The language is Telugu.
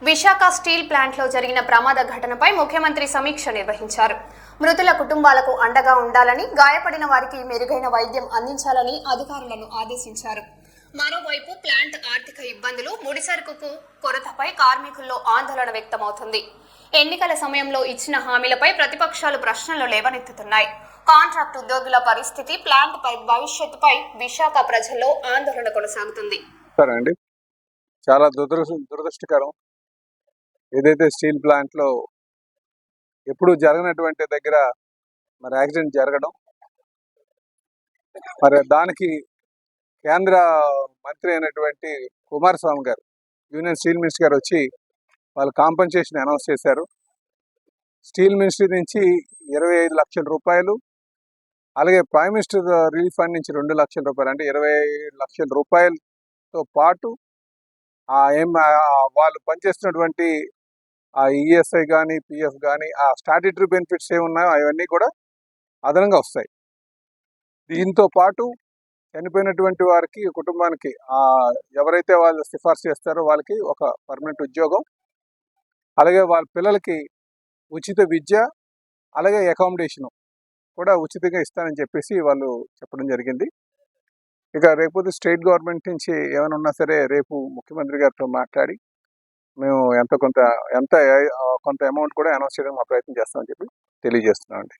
విశాఖ స్టీల్ ప్లాంట్లో జరిగిన ప్రమాద ఘటనపై ముఖ్యమంత్రి సమీక్ష నిర్వహించారు. మృతుల కుటుంబాలకు అండగా ఉండాలని, గాయపడిన వారికి మెరుగైన వైద్యం అందించాలని అధికారులను ఆదేశించారు. మరోవైపు ప్లాంట్ ఆర్థిక ఇబ్బందులు, ముడిసరుకు కొరతపై కార్మికుల్లో ఆందోళన వ్యక్తమవుతుంది. ఎన్నికల సమయంలో ఇచ్చిన హామీలపై ప్రతిపక్షాలు ప్రశ్నలు లేవనెత్తుతున్నాయి. కాంట్రాక్ట్ ఉద్యోగుల పరిస్థితి, ప్లాంట్ భవిష్యత్తుపై విశాఖ ప్రజల్లో ఆందోళన కొనసాగుతుంది. చాలా దురదృష్టకరం. ఏదైతే స్టీల్ ప్లాంట్లో ఎప్పుడు జరగనటువంటి దగ్గర మరి యాక్సిడెంట్ జరగడం, మరి దానికి కేంద్ర మంత్రి అయినటువంటి కుమారస్వామి గారు, యూనియన్ స్టీల్ మినిస్టర్ గారు వచ్చి వాళ్ళు కాంపెన్సేషన్ అనౌన్స్ చేశారు. స్టీల్ మినిస్ట్రీ నుంచి 25 లక్షల రూపాయలు, అలాగే ప్రైమ్ మినిస్టర్ రిలీఫ్ ఫండ్ నుంచి 2 లక్షల రూపాయలు, అంటే 20 లక్షల రూపాయలతో పాటు వాళ్ళు పనిచేస్తున్నటువంటి ఆ ఈఎస్ఐ కానీ, పిఎఫ్ కానీ, ఆ స్టాట్యూటరీ బెనిఫిట్స్ ఏమున్నాయో అవన్నీ కూడా అదనంగా వస్తాయి. దీంతో పాటు చనిపోయినటువంటి వారికి, కుటుంబానికి ఎవరైతే వాళ్ళు సిఫార్సు చేస్తారో వాళ్ళకి ఒక పర్మనెంట్ ఉద్యోగం, అలాగే వాళ్ళ పిల్లలకి ఉచిత విద్య, అలాగే అకామిడేషన్ కూడా ఉచితంగా ఇస్తానని చెప్పేసి వాళ్ళు చెప్పడం జరిగింది. ఇక రేపు స్టేట్ గవర్నమెంట్ నుంచి ఏమైనా ఉన్నా సరే రేపు ముఖ్యమంత్రి గారితో మాట్లాడి మేము కొంత అమౌంట్ కూడా అనౌన్స్ చేయడానికి మా ప్రయత్నం చేస్తామని చెప్పి తెలియజేస్తున్నామండి.